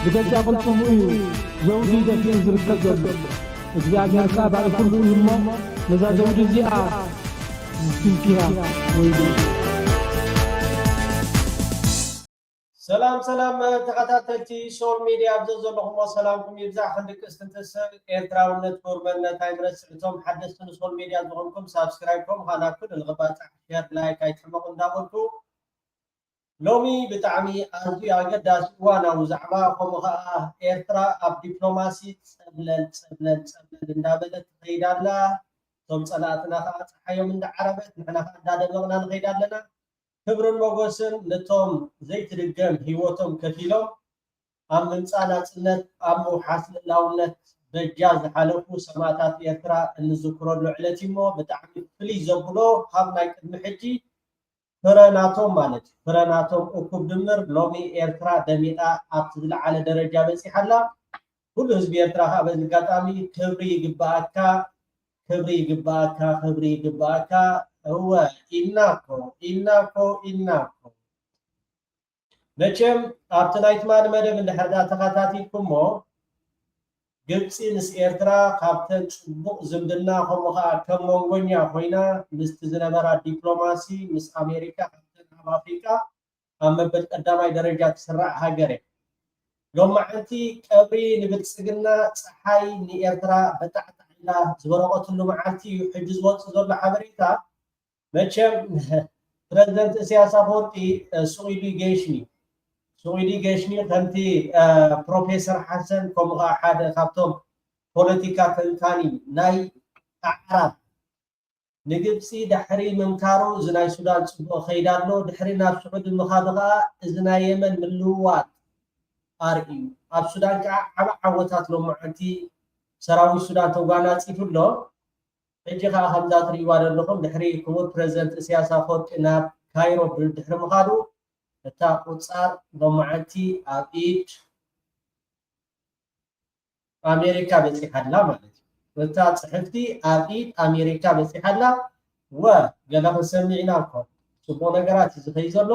بجزا قلتم إيه زوجي دفين زركت زلو እግዚአብሔር ባለ ሁሉ ይሞ ለዛዘው ዲዚአ ዝንቲያ ወይዶ ሰላም ተከታተልቲ ሶል ሚዲያ ብዘዘለኹም ሰላምኩም ይብዛሕ ክንድቅስ እንትሰብ ኤርትራውነት ጎርመነት አይድረስ እቶም ሓደስትን ሶል ሚዲያ ዝኾንኩም ሳብስክራይብ ኮም ካናኩን ንግባጻ ሼር ላይክ አይትመቁ እንዳወልኩ ሎሚ ብጣዕሚ ኣዝዩ ኣገዳሲ እዋናዊ ዛዕባ ከምኡ ከዓ ኤርትራ ኣብ ዲፕሎማሲ ፀብለል እንዳበለት ትኸይድ ኣላ እቶም ፀላእትና ከዓ ፀሓዮም እንዳዓረበት ንሕና ከዓ እንዳደመቕና ንኸይድ ኣለና ክብርን ሞገስን ነቶም ዘይትድገም ሂወቶም ከፊሎም ኣብ ምምፃእ ናፅነት ኣብ ምውሓስ ልዕላውነት በጃ ዝሓለፉ ሰማዕታት ኤርትራ እንዝክረሉ ዕለት እሞ ብጣዕሚ ፍልይ ዘብሎ ካብ ናይ ቅድሚ ሕጂ ፍረናቶም ማለት ፍረናቶም እኩብ ድምር ሎሚ ኤርትራ ደሚጣ ኣብቲ ዝለዓለ ደረጃ በፂሓላ ኩሉ ህዝቢ ኤርትራ ከዓ በዚ ኣጋጣሚ ክብሪ ይግባኣካ هو إناكو መቼም ኣብቲ ናይቲ መደብ እንድሕር ተኸታቲልኩሞ ግብፂ ምስ ኤርትራ ካብተን ፅቡቕ ዝምድና ከምኡ ከዓ ከም ሞንጎኛ ኮይና ምስቲ ዝነበራ ዲፕሎማሲ ምስ ኣሜሪካ ካብተን ኣብ ኣፍሪቃ ኣብ መበል ቀዳማይ ደረጃ ትስራዕ ሃገር እያ ሎማዓንቲ ቀብሪ ንብልፅግና ፀሓይ ንኤርትራ በጣዕጣዕላ ዝበረቐትሉ መዓልቲ እዩ ሕጂ ዝወፅእ ዘሎ ሓበሬታ መቼም ፕሬዝደንት ኢሳያስ አፈወርቂ ሱዒዲ ጌሽኒ ከምቲ ፕሮፌሰር ሓሰን ከምኡ ከዓ ሓደ ካብቶም ፖለቲካ ተንታኒ ናይ ኣዕራብ ንግብፂ ድሕሪ ምምካሩ እዚ ናይ ሱዳን ፅቡቅ ከይዳ ኣሎ ድሕሪ ናብ ስዑድ ምኻዱ ከዓ እዚ ናይ የመን ምልውዋጥ ኣርእዩ ኣብ ሱዳን ከዓ ዓብ ዓወታት ሎማዓንቲ ሰራዊት ሱዳን ተጓናፂፉ ኣሎ ሕጂ ከዓ ከምዛ ትሪእዋ ዘለኹም ድሕሪ ክቡር ፕሬዝደንት ኢሳያስ አፈወርቂ ናብ ካይሮ ድሕሪ ምኻዱ እታ ቁፃር ሎማዓንቲ ኣብ ኢድ ኣሜሪካ በፂሓላ ማለት እዩ እታ ፅሕፍቲ ኣብ ኢድ ኣሜሪካ በፂሓላ ወገለ ክንሰሚዕ ኢና እኮ ፅቡቅ ነገራት እዩ ዝኸይ ዘሎ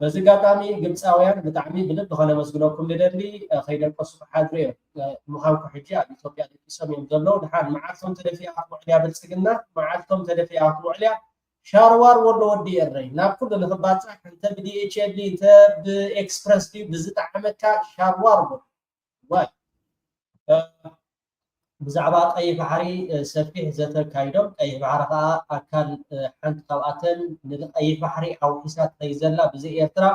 በዚ ኣጋጣሚ ግብፃውያን ብጣዕሚ ብልቢ ከነመስግነኩም ንደሊ ከይደቀሱ ሓድሪ እዮም ምዃንኩ ሕጂ ኣብ ኢትዮጵያ ደቂሶም እዮም ዘለዉ ድሓን መዓልቶም ተደፊኣ ክትውዕልያ ብልፅግና መዓልቶም ተደፊኣ ክትውዕልያ ሻርዋር ወሎ ወዲ የረይ ናብ ኩሉ ንክባፅሕ እንተ ብዲኤችኤል እንተ ብኤክስፕረስ ድዩ ብዝጣዕመካ ሻርዋር ወይ ብዛዕባ ቀይሕ ባሕሪ ሰፊሕ ዘተካይዶም ቀይሕ ባሕሪ ከዓ ኣካል ሓንቲ ካብኣተን ንቀይሕ ባሕሪ ኣውሒሳ ትኸይድ ዘላ ብዘ ኤርትራ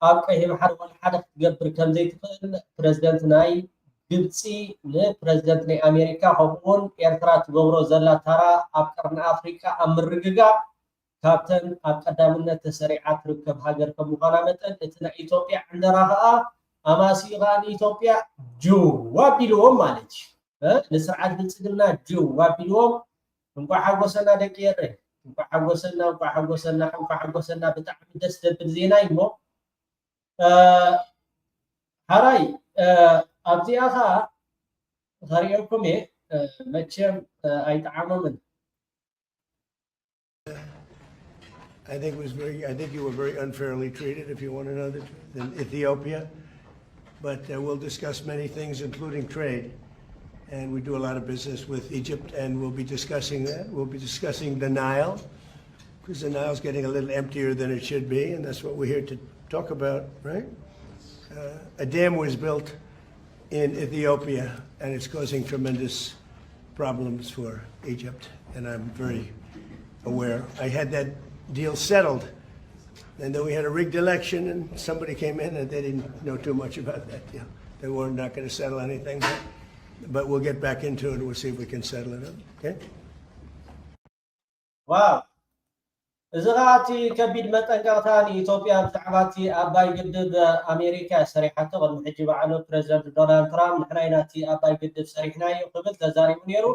ኣብ ቀይሕ ባሕሪ ወላ ሓደ ክትገብር ከምዘይትኽእል ፕሬዝደንት ናይ ግብፂ ንፕሬዝደንት ናይ ኣሜሪካ ከምኡውን ኤርትራ ትገብሮ ዘላ ታራ ኣብ ቀርኒ ኣፍሪካ ኣብ ምርግጋእ ካብተን ኣብ ቀዳምነት ተሰሪዓ ትርከብ ሃገር ከም ምዃና መጠን እቲ ናይ ኢትዮጵያ ዕንደራ ከዓ ኣማሲኡ ከዓ ንኢትዮጵያ ጅው ኣቢልዎም ማለት እዩ ንስርዓት ብልፅግና ጅው ኣቢልዎም እንኳ ሓጎሰና ደቂ የረይ እንኳ ሓጎሰና ብጣዕሚ ደስ ዘብል ዜና እዩ እሞ ሓራይ ኣብዚኣ ከዓ ከሪአኩም እየ መቸም ኣይጠዓመምን I think you were very unfairly treated, if you want to know that, in Ethiopia. But we'll discuss many things, including trade. And we do a lot of business with Egypt, and we'll be discussing that. We'll be discussing the Nile, because the Nile's getting a little emptier than it should be, and that's what we're here to talk about, right? A dam was built in Ethiopia, and it's causing tremendous problems for Egypt, and I'm very aware. I had that deal settled, and then we had a rigged election, and somebody came in and they didn't know too much about that deal. They were not going to settle anything, but we'll get back into it and we'll see if we can settle it up. Okay? Wow. እዚ ከዓ እቲ ከቢድ መጠንቀቕታ ንኢትዮጵያ ብዛዕባ እቲ ኣባይ ግድብ ኣሜሪካ ሰሪሓቶ ቅድሚ ሕጂ በዓሉ ፕሬዝደንት ዶናልድ ትራምፕ ንሕና ኢና እቲ ኣባይ ግድብ ሰሪሕናዮ ክብል ተዛሪቡ ነይሩ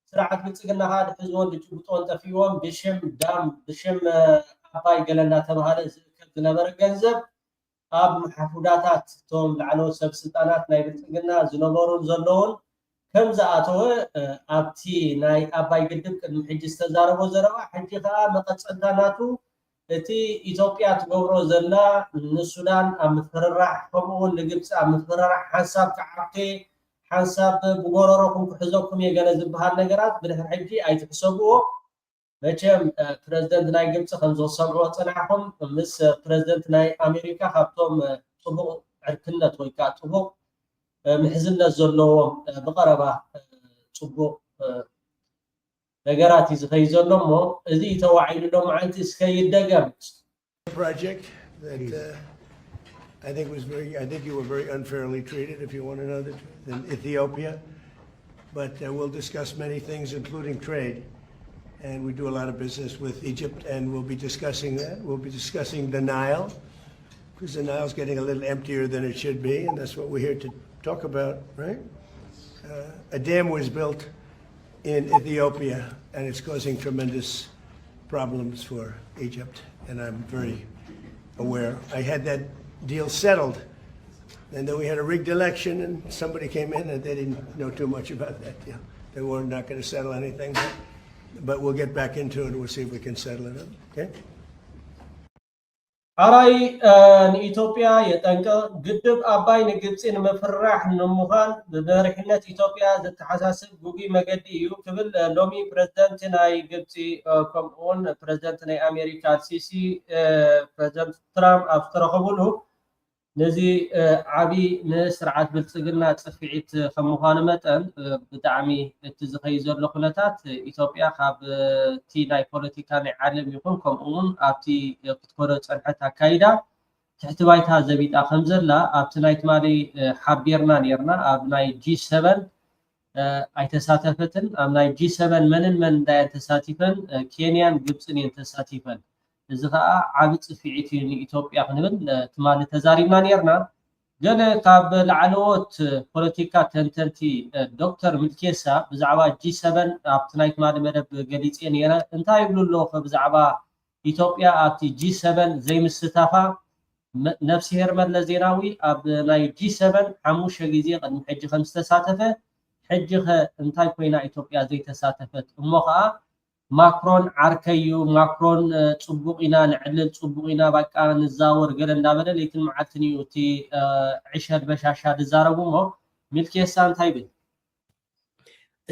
ስርዓት ብልፅግና ከዓ ድሕዝቦን ድጭብጦን ጠፊዎም ብሽም ኣባይ ገለ እናተባሃለ ዝእከብ ዝነበረ ገንዘብ ኣብ መሓፉዳታት እቶም ላዕለዎት ሰብ ስልጣናት ናይ ብልፅግና ዝነበሩን ዘለውን ከም ዝኣተወ ኣብቲ ናይ ኣባይ ግድብ ቅድሚ ሕጂ ዝተዛረቦ ዘረባ ሕጂ ከዓ መቐፀልታ ናቱ እቲ ኢትዮጵያ ትገብሮ ዘላ ንሱዳን ኣብ ምትፍርራሕ ከምኡውን ንግብፂ ኣብ ምትፍርራሕ ሓንሳብ ክዓርቴ ሓንሳብ ብጎረሮኩም ክሕዘኩም የገለ ዝበሃል ነገራት ብድሕሪ ሕጂ ኣይትሕሰብዎ መቸም ፕረዚደንት ናይ ግብፂ ከም ዝሰምዕዎ ፀናሕኩም ምስ ፕረዚደንት ናይ ኣሜሪካ ካብቶም ፅቡቅ ዕርክነት ወይ ከዓ ፅቡቅ ምሕዝነት ዘለዎም ብቀረባ ፅቡቅ ነገራት እዩ ዝኸይ ዘሎ እሞ እዚ ተዋዒሉ ሎ መዓንቲ እስከ ይደገም project that I think you were very unfairly treated, if you want to know that, in Ethiopia. But we'll discuss many things, including trade. And we do a lot of business with Egypt, and we'll be discussing that. We'll be discussing the Nile, because the Nile's getting a little emptier than it should be, and that's what we're here to talk about, right? A dam was built in Ethiopia, and it's causing tremendous problems for Egypt, and I'm very aware. I had that deal settled, and then we had a rigged election, and somebody came in and they didn't know too much about that deal. They were not going to settle anything, but we'll get back into it and we'll see if we can settle it up. Okay? ኣራይ ንኢትዮጵያ የጠንቀ ግድብ ኣባይ ንግብፂ ንምፍራሕ ንምዃን ብመሪሕነት ኢትዮጵያ ዘተሓሳስብ ጉጉይ መገዲ እዩ ክብል ሎሚ ፕረዚደንት ናይ ግብፂ ከምኡውን ፕረዚደንት ናይ ኣሜሪካ ሲሲ ፕረዚደንት ትራምፕ ኣብ ዝተረኸቡሉ ነዚ ዓብይ ንስርዓት ብልፅግና ፅፊዒት ከም ምዃኑ መጠን ብጣዕሚ እቲ ዝኸይ ዘሎ ኩነታት ኢትዮጵያ ካብቲ ናይ ፖለቲካ ናይ ዓለም ይኹን ከምኡውን ኣብቲ ክትኮነ ፀንሐት ኣካይዳ ትሕቲ ባይታ ዘቢጣ ከም ዘላ ኣብቲ ናይ ትማሊ ሓቢርና ነርና ኣብ ናይ G7 ኣይተሳተፈትን ኣብ ናይ G7 መንን እንዳየን ተሳቲፈን ኬንያን ግብፅን እየን ተሳቲፈን እዚ ከዓ ዓብ ፅፊዒት እዩ ንኢትዮጵያ ክንብል ትማሊ ተዛሪብና ነርና ገለ ካብ ላዕለዎት ፖለቲካ ተንተንቲ ዶክተር ምልኬሳ ብዛዕባ G7 ኣብቲ ናይ ትማሊ መደብ ገሊፅ ነረ እንታይ ይብሉ ኣለዎ ብዛዕባ ኢትዮጵያ ኣብቲ G7 ዘይምስታፋ ነፍሲሄር መለስ ዜናዊ ኣብ ናይ G7 5 ግዜ ቅድሚ ሕጂ ከም ዝተሳተፈ ሕጂ እንታይ ኮይና ኢትዮጵያ ዘይተሳተፈት እሞ ከዓ ማክሮን ዓርከዩ ማክሮን ፅቡቅ ኢና ንዕልል ፅቡቅ ኢና በቃ ንዛወር ገለ እንዳበለ ለይትን መዓልትን እዩ እቲ ዕሸል በሻሻ ዝዛረቡ ሞ ሚልኬሳ እንታይ ብል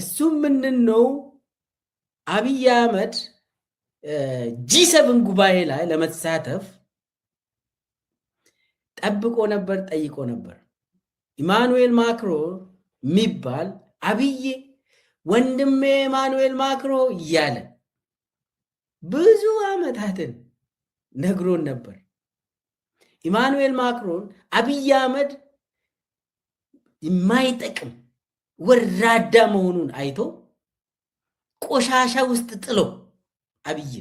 እሱ ምንድነው አብይ አህመድ G7 ጉባኤ ላይ ለመሳተፍ ጠብቆ ነበር ጠይቆ ነበር ኢማኑኤል ማክሮን የሚባል አብይ ወንድሜ ኢማኑኤል ማክሮን እያለ ብዙ አመታትን ነግሮን ነበር ኢማኑኤል ማክሮን አብይ አህመድ የማይጠቅም ወራዳ መሆኑን አይቶ ቆሻሻ ውስጥ ጥሎ አብይ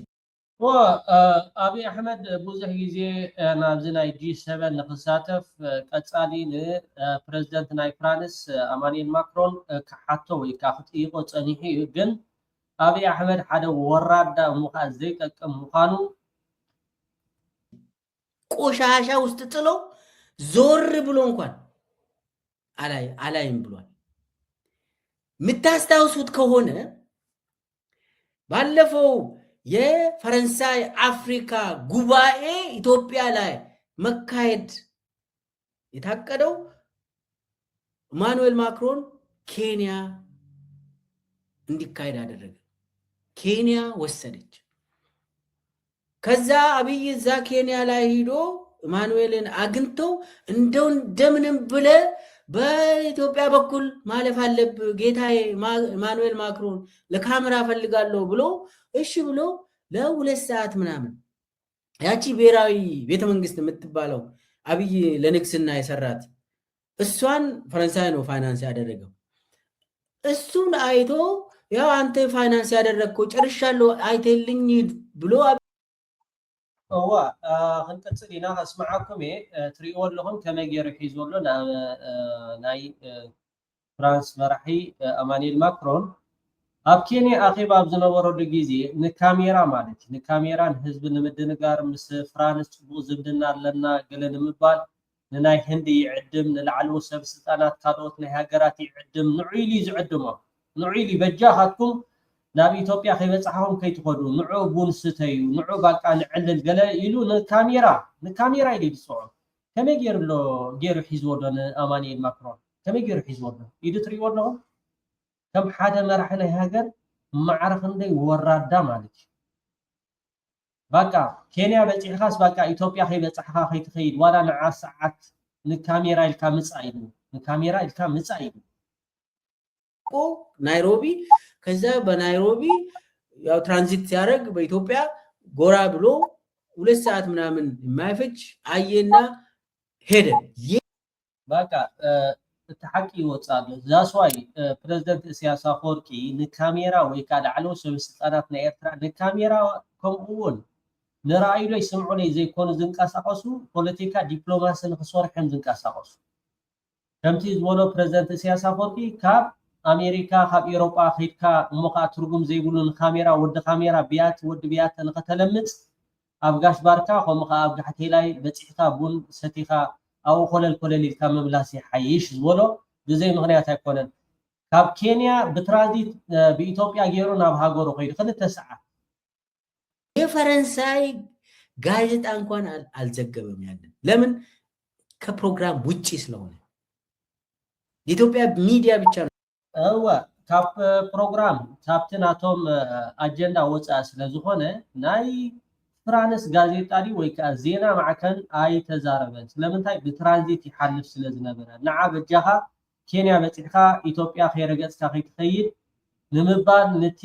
አብይ አህመድ ብዙሕ ግዜ ናብዚ ናይ G7 ንክሳተፍ ቀፃሊ ንፕረዚደንት ናይ ፍራንስ ኢማኑኤል ማክሮን ክሓቶ ወይ ከዓ ክጥይቆ ፀኒሑ እዩ ግን አብይ አህመድ ሓደ ወራዳ ሙኻ ዘይጠቅም ምዃኑ ቆሻሻ ውስጥ ጥሎ ዞር ብሎ እንኳን አላይም ብሏል ምታስታውሱት ከሆነ ባለፈው የፈረንሳይ አፍሪካ ጉባኤ ኢትዮጵያ ላይ መካሄድ የታቀደው ኢማኑኤል ማክሮን ኬንያ እንዲካሄድ አደረገ ኬንያ ወሰደች ከዛ አብይ እዛ ኬንያ ላይ ሄዶ ኢማኑኤልን አግኝተው እንደምንም ብለ በኢትዮጵያ በኩል ማለፍ አለብ ጌታዬ ኢማኑኤል ማክሮን ለካሜራ ፈልጋለሁ ብሎ እሺ ብሎ ለሁለት ሰዓት ምናምን ያቺ ብሔራዊ ቤተ መንግስት የምትባለው አብይ ለንግስና የሰራት እሷን ፈረንሳይ ነው ፋይናንስ ያደረገው እሱን አይቶ ያው አንተ ፋይናንስ ያደረግከው ጨርሻለሁ አይተልኝ ብሎ ክንቀፅል ኢና ኣስማዓኩም ትሪእዎ ኣለኹም ከመይ ገይሩ ሒዝሎ ናይ ፍራንስ መራሒ ኢማኑኤል ማክሮን ኣብ ኬንያ ኣኼባ ኣብ ዝነበረሉ ግዜ ንካሜራ ማለት ንካሜራን ህዝቢ ንምድንጋር ምስ ፍራንስ ፅቡቅ ዝምድና ኣለና ገለ ንምባል ንናይ ህንዲ ይዕድም ንላዕለዎ ሰብ ስልጣናት ካልኦት ናይ ሃገራት ይዕድም ንዑይሊ ዝዕድሞ ንዑይሊ በጃኻትኩም ናብ ኢትዮጵያ ከይበፅሓኩም ከይትኸዱ ንዑ ቡን ስተዩ ንዑ ባቃ ንዕልል ገለ ኢሉ ንካሜራ ኢሉ ይድፅዖ ከመይ ገይሩ ሒዝዎ ዶ ንኣማኒኤል ማክሮን ከመይ ገይሩ ሒዝዎ ዶ ኢዱ ትሪእዎ ኣለኹም ከም ሓደ መራሒ ናይ ሃገር ማዕረ ክንደይ ወራዳ ማለት እዩ ባቃ ኬንያ በፂሕኻስ ባቃ ኢትዮጵያ ከይበፅሕኻ ከይትኸይድ ዋላ ንዓ ሰዓት ንካሜራ ኢልካ ምፃእ ኢሉ ናይሮቢ ከዛ በናይሮቢ ያው ትራንዚት ሲያደርግ በኢትዮጵያ ጎራ ብሎ 2 ሰዓት ምናምን የማይፈጅ አየና ሄደ ባቃ ተሐቂ ይወጻሉ ዛስዋይ ፕሬዝዳንት ኢሳያስ አፈወርቂ ንካሜራ ወይ ካላዕሎ ሰበስልጣናት ናይ ኤርትራ ንካሜራ ከምኡውን ንራእይሎ ይስምዑ ዘይኮኑ ዝንቀሳቀሱ ፖለቲካ ዲፕሎማሲ ንክሰርሑ ዝንቀሳቀሱ ከምቲ ዝበሎ ፕሬዝዳንት ኢሳያስ አፈወርቂ ካብ አሜሪካ ካብ ኤውሮጳ ኸይድካ እሞካ ትርጉም ዘይብሉ ንካሜራ ወዲ ካሜራ ቢያት ወዲ ቢያት ንኸተለምፅ ኣብ ጋሽ ባርካ ከምኡኻ ኣብ ጋሕቴላይ በፂሕካ ቡን ሰቲኻ ኣብ ኮለል ኢልካ መምላስ ይሓይሽ ዝበሎ ብዘይ ምክንያት ኣይኮነን ካብ ኬንያ ብትራንዚት ብኢትዮጵያ ገይሩ ናብ ሃገሩ ኸይዱ 2 ሰዓት የፈረንሳይ ጋዜጣ እንኳን አልዘገበም ያለን ለምን ከፕሮግራም ውጪ ስለሆነ የኢትዮጵያ ሚዲያ ብቻ እወ ካብ ፕሮግራም ካብትናቶም አጀንዳ ወፃ ስለዝኾነ ናይ ፍራንስ ጋዜጣ ዲ ወይ ከዓ ዜና ማዕከን ኣይተዛረበን ስለምንታይ ብትራንዚት ይሓልፍ ስለዝነበረ ንዓ በጃኻ ኬንያ በፂሕካ ኢትዮጵያ ከይረገፅካ ከይትኸይድ ንምባል ነቲ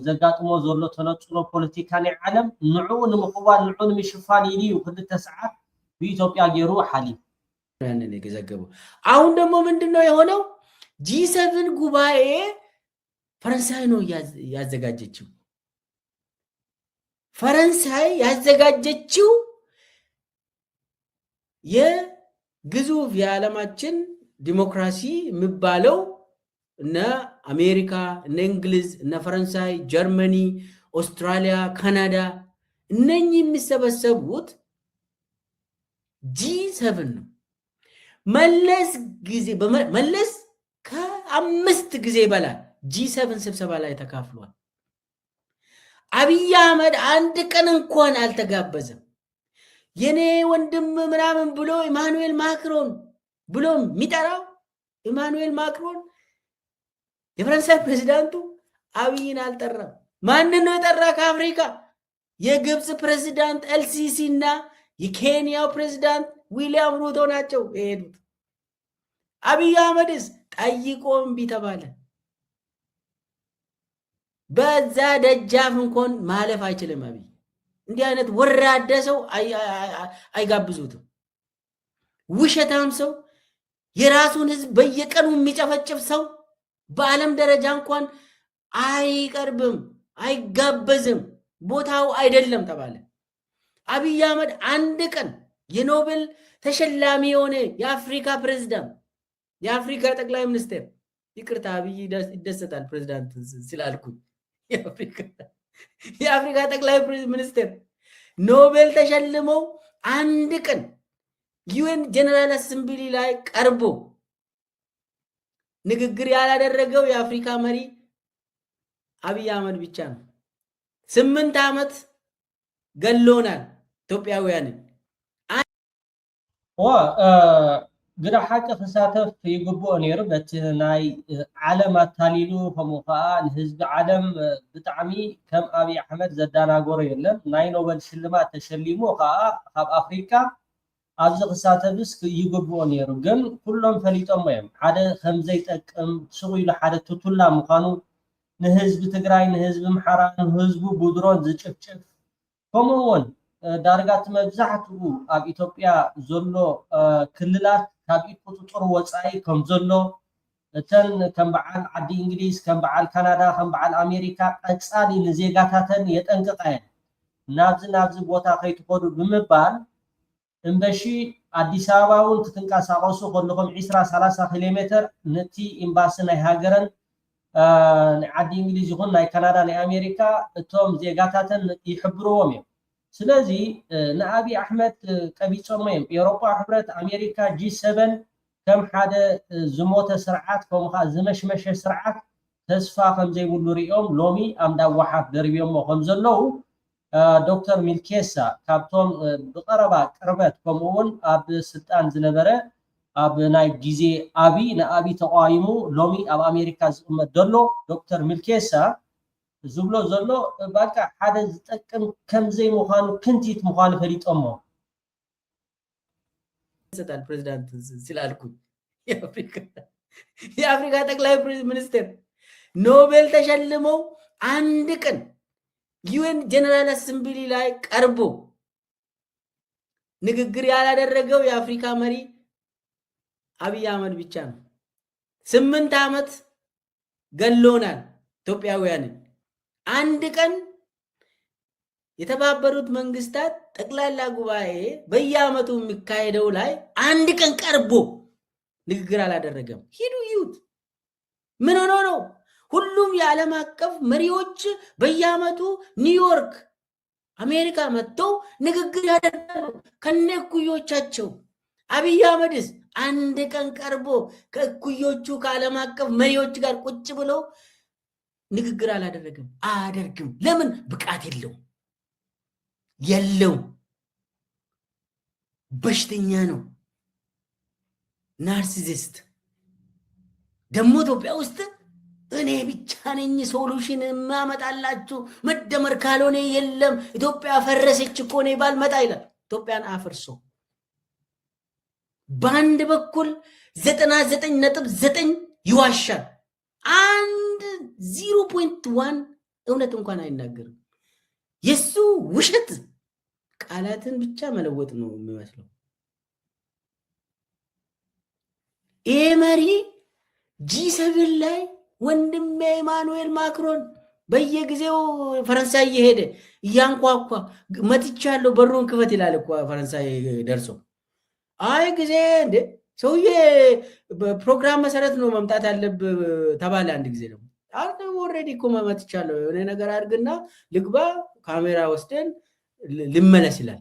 ዘጋጥሞ ዘሎ ተነፅሎ ፖለቲካ ናይ ዓለም ንዑ ንምኽባል ንዑ ንምሽፋን ኢልዩ 2 ሰዓት በኢትዮጵያ ገይሩ ሓሊፍ ያንን የዘገበው አሁን ደግሞ ምንድነው የሆነው G7 ጉባኤ ፈረንሳይ ነው ያዘጋጀችው ፈረንሳይ ያዘጋጀችው የግዙፍ የዓለማችን ዲሞክራሲ የሚባለው እነ አሜሪካ እነ እንግሊዝ እነ ፈረንሳይ ጀርመኒ ኦስትራሊያ ካናዳ እነኚህ የሚሰበሰቡት G7 ነው መለስ ከ5 ጊዜ በላይ G7 ስብሰባ ላይ ተካፍሏል አብይ አህመድ አንድ ቀን እንኳን አልተጋበዘም የኔ ወንድም ምናምን ብሎ ኢማኑኤል ማክሮን ብሎ ሚጠራው ኢማኑኤል ማክሮን የፈረንሳይ ፕሬዝዳንቱ አብይን አልጠራም ማንን ነው የጠራ ከአፍሪካ የግብጽ ፕሬዝዳንት ኤልሲሲ እና የኬንያው ፕሬዝዳንት ዊሊያም ሩቶ ናቸው የሄዱት አብይ አህመድስ ጠይቆም ቢተባለ በዛ ደጃፍ እንኳን ማለፍ አይችልም አብይ እንዲህ አይነት ወራዳ ሰው አይጋብዙትም ውሸታም ሰው የራሱን ህዝብ በየቀኑ የሚጨፈጭፍ ሰው በዓለም ደረጃ እንኳን አይቀርብም አይጋበዝም ቦታው አይደለም ተባለ አብይ አህመድ አንድ ቀን የኖቤል ተሸላሚ የሆነ የአፍሪካ ፕሬዝዳንት የአፍሪካ ጠቅላይ ሚኒስትር ይቅርታ አብይ ይደሰታል ፕሬዝዳንት ስላልኩ የአፍሪካ ጠቅላይ ሚኒስትር ኖቤል ተሸልመው አንድ ቀን ዩኤን ጀነራል አሰምብሊ ላይ ቀርቦ ንግግር ያላደረገው የአፍሪካ መሪ አብይ አህመድ ብቻ ነው 8 ዓመት ገሎናል ኢትዮጵያውያንን ግዳ ሓቂ ክሳተፍ ይግብኦ ነይሩ በቲ ናይ ዓለም ኣታሊሉ ከምኡ ከዓ ንህዝቢ ዓለም ብጣዕሚ ከም አብይ አሕመድ ዘዳናገሮ የለን ናይ ኖቤል ሽልማት ተሸሊሙ ከዓ ካብ አፍሪካ ኣብዚ ክሳተፍስ ይግብኦ ነይሩ ግን ኩሎም ፈሊጦም እዮም ሓደ ከምዘይጠቅም ስጉ ኢሉ ሓደ ትቱላ ምዃኑ ንህዝቢ ትግራይ ንህዝቢ ምሓራ ንህዝቡ ብድሮን ዝጭፍጭፍ ከምኡውን ዳርጋት መብዛሕትኡ ኣብ ኢትዮጵያ ዘሎ ክልላት ካብ ቁጥጥር ወፃኢ ከም ዘሎ እተን ከም በዓል ዓዲ እንግሊዝ ከም በዓል ካናዳ ከም በዓል አሜሪካ ቀፃሊ ንዜጋታተን የጠንቅቃየን ናብዚ ቦታ ከይትኸዱ ብምባል እምበሺ አዲስ አበባ እውን ክትንቀሳቀሱ ከለኹም 20-30 ኪሎ ሜትር ነቲ ኤምባሲ ናይ ሃገረን ናይ ዓዲ እንግሊዝ ይኹን ናይ ካናዳ ናይ አሜሪካ እቶም ዜጋታተን ይሕብርዎም እዮም ስለዚ ንአብይ አሕመድ ቀቢጾም እዮም ኤውሮጳ ሕብረት አሜሪካ G7 ከም ሓደ ዝሞተ ስርዓት ከምኡኻ ዝመሽመሸ ስርዓት ተስፋ ከም ዘይብሉ ሪኦም ሎሚ ኣምዳ ዋሓት ደርብዮም ከም ዘለው ዶክተር ሚልኬሳ ካብቶም ብቀረባ ቅርበት ከምኡውን ኣብ ስልጣን ዝነበረ ኣብ ናይ ግዜ ኣቢ ንኣቢ ተቃይሙ ሎሚ ኣብ ኣሜሪካ ዝቅመጥ ዘሎ ዶክተር ሚልኬሳ ዝብሎ ዘሎ በቃ ሓደ ዝጠቅም ከም ዘይምዃኑ ክንቲት ምዃኑ ፈሊጦሞ ሰጣል ፕሬዝዳንት ስላልኩኝ የአፍሪካ ጠቅላይ ሚኒስትር ኖቤል ተሸልመው አንድ ቀን ዩኤን ጀነራል አሰምብሊ ላይ ቀርቦ ንግግር ያላደረገው የአፍሪካ መሪ አብይ አህመድ ብቻ ነው። 8 ዓመት ገሎናል ኢትዮጵያውያንን። አንድ ቀን የተባበሩት መንግስታት ጠቅላላ ጉባኤ በየአመቱ የሚካሄደው ላይ አንድ ቀን ቀርቦ ንግግር አላደረገም። ሂዱ ይዩት። ምን ሆኖ ነው? ሁሉም የዓለም አቀፍ መሪዎች በየአመቱ ኒውዮርክ አሜሪካ መጥተው ንግግር ያደርጋሉ ከነኩዮቻቸው። አብይ አህመድስ አንድ ቀን ቀርቦ ከኩዮቹ ከዓለም አቀፍ መሪዎች ጋር ቁጭ ብሎ ንግግር አላደረገም። አያደርግም። ለምን? ብቃት የለውም። በሽተኛ ነው። ናርሲሲስት ደግሞ ኢትዮጵያ ውስጥ እኔ ብቻ ነኝ ሶሉሽን ማመጣላችሁ መደመር ካልሆነ የለም ኢትዮጵያ ፈረሰች እኮ ነው ባልመጣ ይላል። ኢትዮጵያን አፍርሶ በአንድ በኩል 99.9 ይዋሻል። አንድ 0.1 እውነት እንኳን አይናገርም። የሱ ውሸት ቃላትን ብቻ መለወጥ ነው የሚመስለው። ይሄ መሪ G7 ላይ ወንድሜ ኢማኑኤል ማክሮን በየጊዜው ፈረንሳይ እየሄደ እያንኳኳ መጥቻለሁ በሩን ክፈት ይላል እኮ ፈረንሳይ ደርሶ። አይ ጊዜ እንደ ሰውዬ በፕሮግራም መሰረት ነው መምጣት ያለብህ ተባለ። አንድ ጊዜ ደግሞ ኦልሬዲ እኮ መጥቻለሁ የሆነ ነገር አድርግና ልግባ ካሜራ ወስደን ልመለስ ይላል።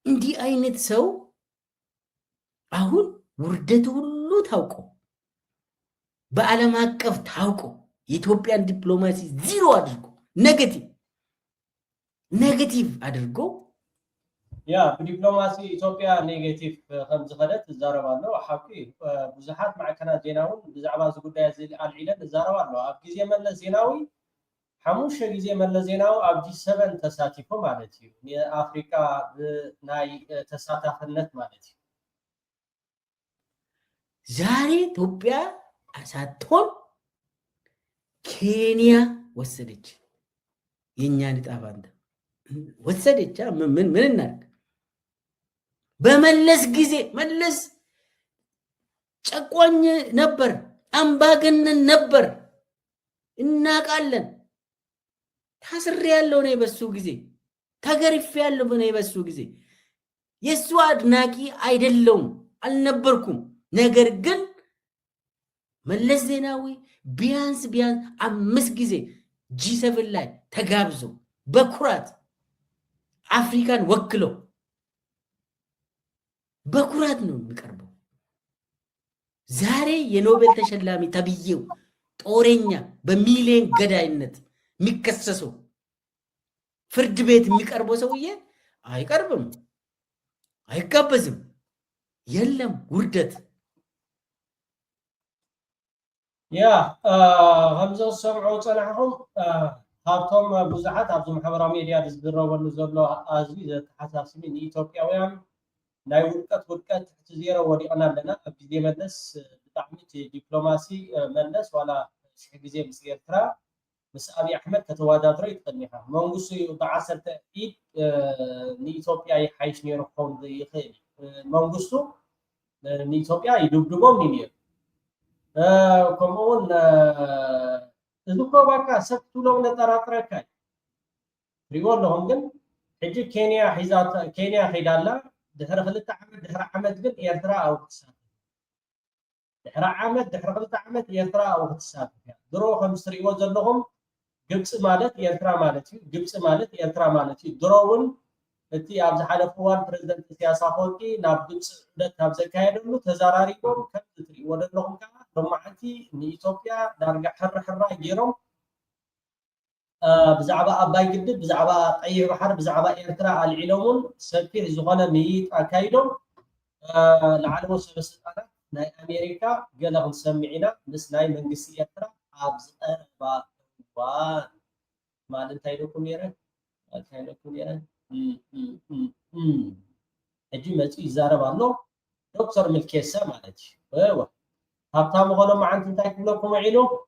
እንዲህ አይነት ሰው አሁን ውርደቱ ሁሉ ታውቆ በዓለም አቀፍ ታውቆ የኢትዮጵያን ዲፕሎማሲ ዚሮ አድርጎ ኔጌቲቭ አድርጎ ያ በዲፕሎማሲ ኢትዮጵያ ኔጌቲቭ ከም ዝኸደት ተዛረባለሁ። ሓቂ ብዙሓት ማዕከናት ዜናውን ብዛዕባ እዚ ጉዳይ እዚ አልዒለን ተዛረባለሁ። ኣብ ግዜ መለስ ዜናዊ 5 ግዜ መለስ ዜናዊ ኣብ G7 ተሳቲፉ ማለት እዩ። የአፍሪካ ናይ ተሳታፍነት ማለት እዩ። ዛሬ ኢትዮጵያ አሳቶን ኬንያ ወሰደች። የኛን ጣፋንተ ወሰደች። ምን እናርግ? በመለስ ጊዜ መለስ ጨቋኝ ነበር፣ አምባገነን ነበር፣ እናቃለን። ታስሬ ያለው ነው በሱ ጊዜ፣ ተገርፌ ያለው ነው በሱ ጊዜ። የሱ አድናቂ አይደለሁም አልነበርኩም። ነገር ግን መለስ ዜናዊ ቢያንስ 5 ጊዜ G7 ላይ ተጋብዞ በኩራት አፍሪካን ወክሎ በኩራት ነው የሚቀርበው። ዛሬ የኖቤል ተሸላሚ ተብዬው ጦረኛ በሚሊዮን ገዳይነት የሚከሰሰው ፍርድ ቤት የሚቀርበው ሰውዬ አይቀርብም፣ አይጋበዝም። የለም ውርደት። ያ ከምዚ ሰምዑ ፀናሕኩም ካብቶም ብዙሓት ኣብዚ ማሕበራዊ ሚድያ ዝዝረበሉ ዘሎ ኣዝዩ ዘተሓሳስቢ ንኢትዮጵያውያን ናይ ውድቀት ትሕቲ ዜሮ ወዲቕና ኣለና። ኣብ ግዜ መለስ ብጣዕሚ ዲፕሎማሲ መለስ ዋላ 10 ግዜ ምስ ኤርትራ ምስ አብይ አሕመድ ከተወዳድሮ ይትቀኒኻ መንግስቱ ብዓሰርተ ኢድ ንኢትዮጵያ ይሓይሽ ነይሩ ክኸውን ይኽእል መንግስቱ ንኢትዮጵያ ይድብድቦም ነይሩ ከምኡውን እዚ እኮ በቃ ሰብ ትብሎም ነጠራጥረካ ሪኦ ኣለኹም። ግን ሕጂ ኬንያ ኸይዳላ ድሕሪ 2 ዓመት ድሕሪ ዓመት ግን ኤርትራ ኣብ ክትሳተፍ ድሕሪ 2 ዓመት ኤርትራ ኣብ ክትሳተፍ እያ። ድሮ ከም ትሪእዎ ዘለኹም ግብፂ ማለት ኤርትራ ማለት እዩ፣ ግብፂ ማለት ኤርትራ ማለት እዩ። ድሮ እውን እቲ ኣብ ዝሓለፈ እዋን ፕሬዝደንት ኢሳያስ ኣፈወርቂ ናብ ግብፂ ዑደት ካብ ዘካየደሉ ተዘራሪቦም ከም ትሪእዎ ዘለኹም ከዓ رمعتي نيتوبيا دارجع حر جيرهم بزعبا أباي جدد بزعبا أي بحر بزعبا إيرترا العلومون سفير زغنا ميت أكايدهم العالم سبسطنا ناي أمريكا قالهم سمعنا بس ناي منقسي إيرترا عبز أربا وان ما لنتايلكم يرن تايلكم يرن أجي متي زارب الله دكتور ملكيسة مالتي ايوه هبتام غنو مع انت تاكلكم عينو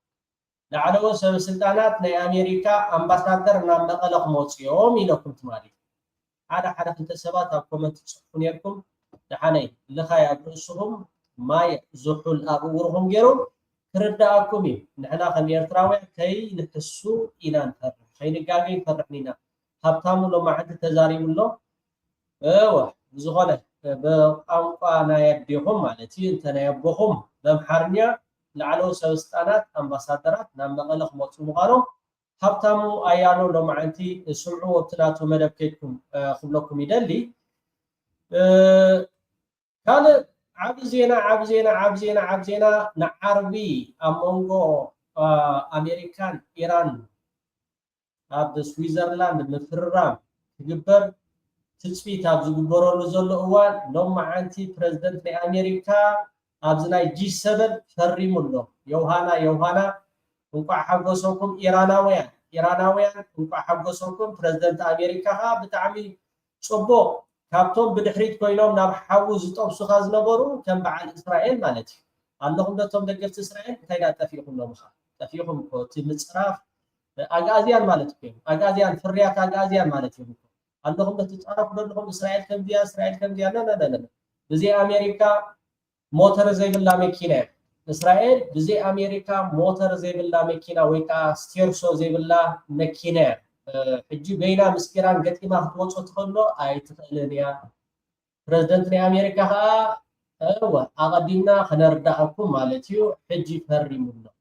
لعلو سلطانات ناي امريكا امباسادر نام مقلق موصيوم يلكم تماري على حرف انت سبات كومنت تصحون يركم دحاني لخاي ابرسهم ماي زحول ابورهم غيرو ترداكم نحنا خم يرتراوي كي نحسو الى نفرح كي نقاقي فرحنينا هبتام لو مع انت تزاريم له ايوه زغله بቋንቋ ናየብኹም ማለት እዩ እንተናየብኹም በምሓርኛ ለዓለው ሰብስጣናት ኣምባሳደራት ናብ መቐለ ክመፁ ምዃኖም ሃብታሙ ኣያሎ ሎማዓንቲ ስምዑ ወብትናቱ መደብ ከይድኩም ክብለኩም ይደሊ ካልእ ዓብ ዜና ንዓርቢ ኣብ መንጎ ኣሜሪካን ኢራን ኣብ ስዊዘርላንድ ምፍርራም ትግበር تسبيت أبز جبران زلوا أول لما عنتي بريزيدنت أمريكا أبزناي G7 فريم الله يوهانا نقع حقوسكم إيراناويان نقع حقوسكم بريزيدنت أمريكا ها بتعمل صبو كابتون بدحريت كوينهم ناب حوز تأبسو خاز نبرو كم بعد إسرائيل مالتي عندهم دتهم دقلت إسرائيل تيلا تفيقهم لمخا تفيقهم كتيم مصراف أجازيان مالتكم أجازيان فريات أجازيان مالتكم عندهم بتتعرف لهم إسرائيل كم ديا لا بزي أمريكا موتر زي بالله مكينة إسرائيل بزي أمريكا موتر زي بالله مكينة ويكا ستيرسو زي بالله مكينة حجي بينا مسكيران قتي ما هتوصل تخلو أي تخلينيا بريزيدنت أمريكا ها هو أقدمنا خنردعكم مالتيو حجي فري منه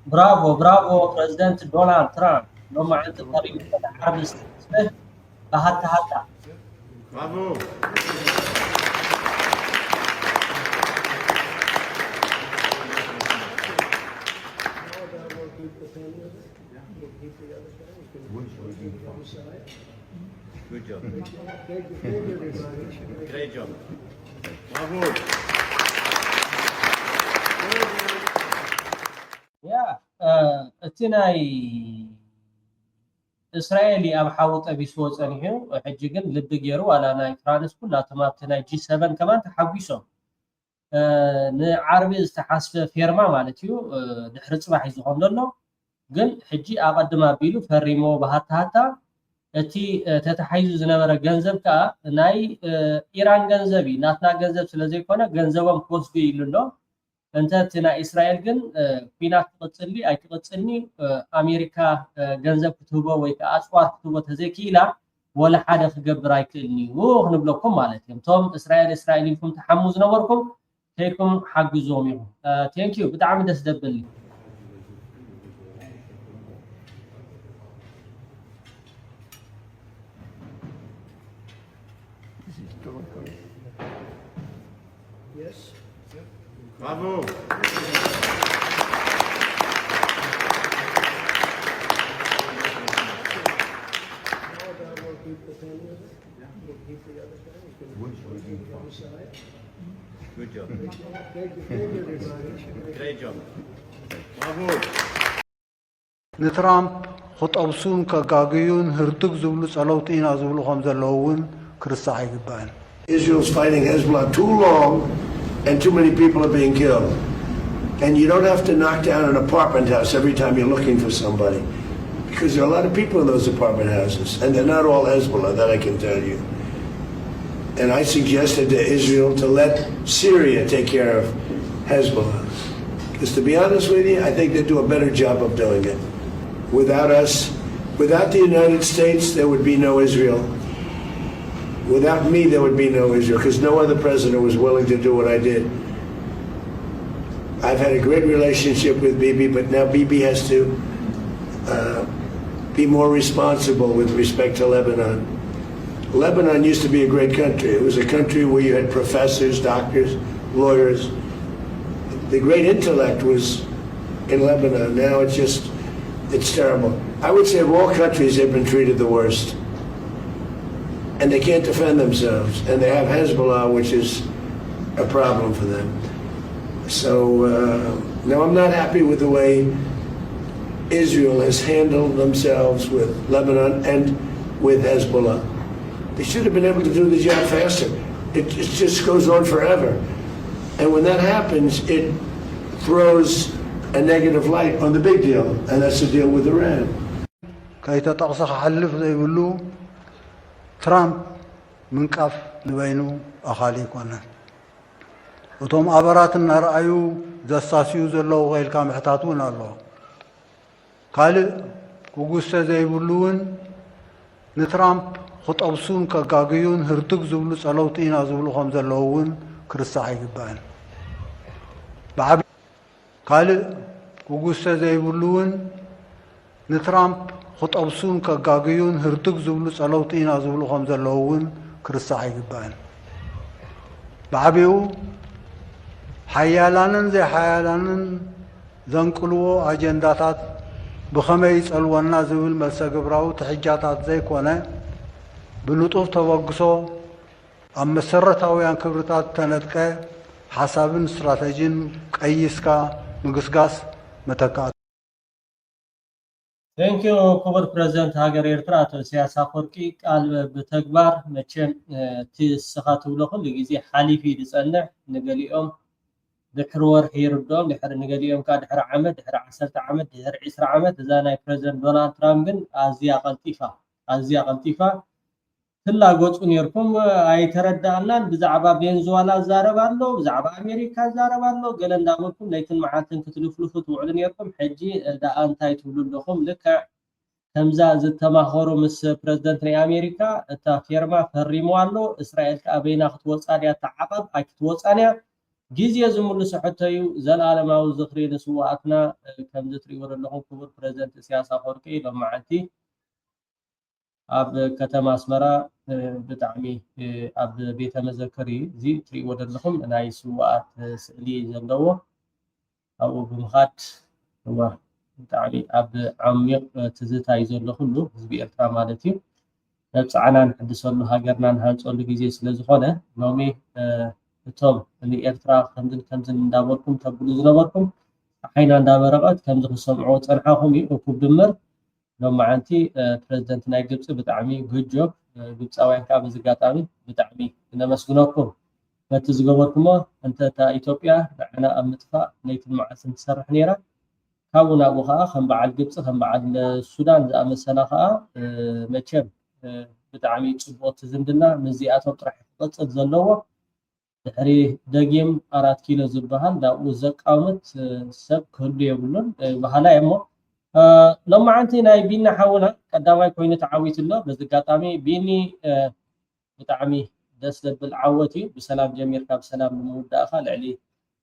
برافو بريزيدنت دونالد ترامب لما عند طريق العرب اسمه هاتا برافو Good job. Great job. Bravo. اتناي اسرائيلي اب حاوط ابي سوصنيو حجيغن لب غيرو على ناي فرانس كلها تماتنا G7 كمان تحويسهم نعربي استحاسب فيرما مالتيو دحر صباح يزخون دلو ግን ሕጂ ኣቀድማ ቢሉ ፈሪሞ ባህታታ እቲ ተተሓይዙ ዝነበረ ገንዘብ ከዓ ናይ ኢራን ገንዘብ ናትና ገንዘብ ስለዘይኮነ ገንዘቦም ክወስዱ ይሉሎ እንተት ናይ እስራኤል ግን ፊናት ትቅፅሊ ኣይትቅፅልኒ ኣሜሪካ ገንዘብ ክትህቦ ወይ ከዓ ኣጽዋር ክትህቦ ተዘይኪላ ወላ ሓደ ክገብር ኣይክእልኒ ንብለኩም ማለት እዮም ቶም እስራኤል ኢልኩም ተሓሙ ዝነበርኩም ከይኩም ሓግዞም ኢኹም ቴንክ ዩ ብጣዕሚ ደስ ደብል Yes. Bravo. Good job. Great job. Bravo. نترامب خطابسون كغاغيون هرتق زبلو صلوتين ازبلو خمزلوون كرسا يغبان Israel's fighting Hezbollah too long and too many people are being killed. And you don't have to knock down an apartment house every time you're looking for somebody. Because there are a lot of people in those apartment houses. And they're not all Hezbollah, that I can tell you. And I suggested to Israel to let Syria take care of Hezbollah. Because to be honest with you, I think they do a better job of doing it. Without us, without the United States, there would be no Israel. Without me, there would be no Israel, because no other president was willing to do what I did. I've had a great relationship with Bibi, but now Bibi has to be more responsible with respect to Lebanon. Lebanon used to be a great country. It was a country where you had professors, doctors, lawyers. The great intellect was in Lebanon. Now it's terrible. I would say of all countries, they've been treated the worst. And they can't defend themselves. And they have Hezbollah, which is a problem for them. So, no, I'm not happy with the way Israel has handled themselves with Lebanon and with Hezbollah. They should have been able to do the job faster. It just goes on forever. And when that happens, it throws a negative light on the big deal, and that's the deal with Iran. ከይተጠቕሰ ክሓልፍ ዘይብሉ ትራምፕ ምንቃፍ ንበይኑ ኣኻሊ ይኮነን እቶም ኣበራት እናረኣዩ ዘሳስዩ ዘለዉ ኸይልካ ምሕታት እውን ኣለዎ ካልእ ክጉሰ ዘይብሉ እውን ንትራምፕ ክጠብሱን ከጋግዩን ህርትግ ዝብሉ ጸለውቲ ኢና ዝብሉ ከም ዘለዉ እውን ክርስራሕ ይግባአን ካልእ ክጉሰ ዘይብሉ እውን ንትራምፕ ክጠብሱን ከጋግዩን ህርትግ ዝብሉ ጸለውቲ ኢና ዝብሉ ከም ዘለዉ እውን ክርስራሕ ይግባአን ብዓቢኡ ሓያላንን ዘይሓያላንን ዘንቅልዎ ኣጀንዳታት ብኸመይ ጸልወና ዝብል መልሰ ግብራዊ ትሕጃታት ዘይኮነ ብንጡፍ ተበግሶ ኣብ መሰረታውያን ክብርታት ተነጥቀ ሓሳብን ስትራቴጂን ቀይስካ ምግስጋስ መተካት Thank you, ክቡር ፕሬዝዳንት ሃገር ኤርትራ አቶ ኢሳያስ አፈወርቂ ቃል በተግባር መቼም ትስኻት ብሎ ኩሉ ግዜ ሓሊፊ ዝጸንዕ ንገሊኦም ድሕሪ ወርሒ ይርድኦም ድሕሪ ንገሊኦም ካ ድሕሪ ዓመት ድሕሪ 10 ዓመት ድሕሪ 20 ዓመት እዛ ናይ ፕሬዝዳንት ዶናልድ ትራምፕ ግን ኣዝያ ቀልጢፋ ፍላጎቱ ነርኩም ኣይተረዳእናን ብዛዕባ ቬንዙዌላ ዛረባሎ ብዛዕባ አሜሪካ ዛረባሎ ገለ እንዳበልኩም ለይትን መዓልትን ክትልፍልፉ ትውዕሉ ነርኩም ሕጂ ዳ እንታይ ትብሉ ኣለኹም ልክ ከምዛ ዝተማኸሩ ምስ ፕሬዝዳንት ናይ አሜሪካ እታ ፊርማ ፈሪሙ ኣሎ እስራኤል ከበይና ክትወፃ ዲያ ተዓቀብ ኣይክትወፃንያ ጊዜ ዝምልሱ ሕተዩ ዘለዓለማዊ ዝኽሪ ንስዋኣትና ከም ዝትሪእዎ ዘለኹም ክቡር ፕሬዝዳንት ኢሳያስ አፈወርቂ ሎም መዓልቲ ኣብ ከተማ አስመራ ብጣዕሚ ኣብ ቤተ መዘከሪ እዚ ትሪእዎ ዘለኹም ናይ ስዋኣት ስእሊ ዘለዎ ኣብኡ ብምኻድ ብጣዕሚ ኣብ ዓሚቕ ትዝታ እዩ ዘሎ ኩሉ ህዝቢ ኤርትራ ማለት እዩ ነብፃዕና ንሕድሰሉ ሃገርና ንሃንፀሉ ግዜ ስለ ዝኾነ ሎሚ እቶም ንኤርትራ ከምዝን እንዳበልኩም ተብሉ ዝነበርኩም ሓይና እንዳበረቐት ከምዚ ክሰምዖ ፀንሓኹም እዩ እኩብ ድምር ሎም መዓልቲ ፕሬዝዳንት ናይ ግብፂ ብጣዕሚ ጉድ ጆብ ግብፃውያን ከዓ በዚ ኣጋጣሚ ብጣዕሚ ነመስግነኩም በቲ ዝገበርኩሞ እንተታ ኢትዮጵያ ንዓና ኣብ ምጥፋእ ለይትን መዓልትን ትሰርሕ ነይራ ካብኡ ናብኡ ከዓ ከም በዓል ግብፂ ከም በዓል ሱዳን ዝኣመሰላ ከዓ መቸም ብጣዕሚ ፅቡቅ ዝምድና ምዚኣቶም ጥራሕ ክቅፅል ዘለዎ ድሕሪ ደጊም 4 ኪሎ ዝበሃል ናብኡ ዘቃውምት ሰብ ክህሉ የብሉን ባህላ እሞ لما عنتي ناي بينا حاولها قدامي كوينة تعاويت الله بس قاطامي بيني بتعمي دس بالعوتي بسلام جميل كاب سلام مداخل علي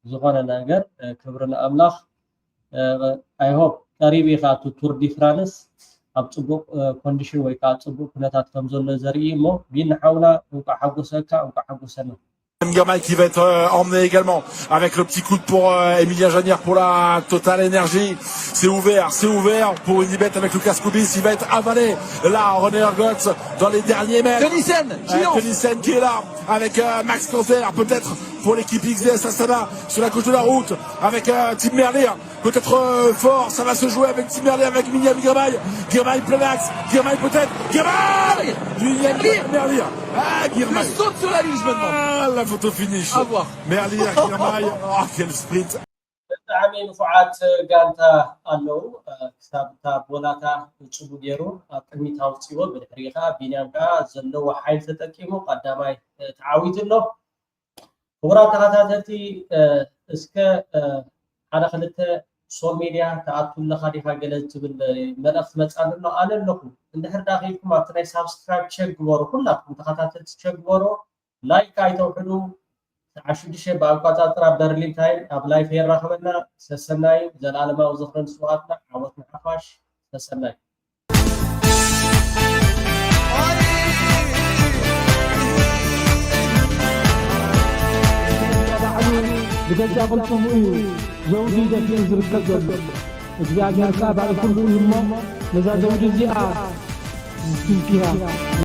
زغانا ناقر كبرنا أملاخ I hope قريبي خاطو تور دي فرانس أبطبوك كونديشن ويكا أبطبوك نتات كمزون نزاري مو بينا حاولها وكا حقو سكا وكا حقو سنو Girmay qui va être emmené également avec le petit coup de pour Emilien Janière pour la Total Energy. C'est ouvert pour Unibet avec Lucas Koubis. Il va être avalé là, René Ergots dans les derniers mètres. Tenissen qui est là avec Max Canter peut-être pour l'équipe XDS Astana sur la gauche de la route avec Tim Merlier. Peut-être fort, ça va se jouer avec Tim Merlier, avec Miniam Girmay. Girmay plein axe, Girmay peut-être. Girmay Merlier. Ah, Girmay. Je saute sur la ligne, je me demande. La photo finish. À voir. Merlier, Girmay. Oh, quel sprint. ብጣዕሚ ንፉዓት ጋንታ ኣለዉ ክሳብታ ቦላታ ፅቡ ገይሩ ኣብ ቅድሚት ኣውፅዎ ብድሕሪኻ ቢንያም ከዓ ዘለዎ ሓይል ተጠቂሙ ቀዳማይ ተዓዊት ኣሎ ክቡራት ተኸታተልቲ እስከ ሓደ ክልተ ሶል ሚድያ ተኣቱለካ ዲኻ ገለ ዝብል መልእኽቲ መፃን ኣሎ ኣነ ኣለኹ እንድሕር ዳኺልኩም ኣብቲ ናይ ሳብስክራይብ ቸክ ግበሩ ኩላትኩም ተኸታተልቲ ቸክ ግበሩ ላይክ ኣይተውሕዱ عشان بأقطع برلين تايم أبلاي في الرحمة سسناي زلالة ما وزخرن سواتنا عوضنا حفاش سسناي بجد قلتم إيه زوجي دفين زركة جل እግዚአብሔር ካባል ሁሉ ይሞ ለዛ ዘውድ እዚኣ ዝስኪንኪያ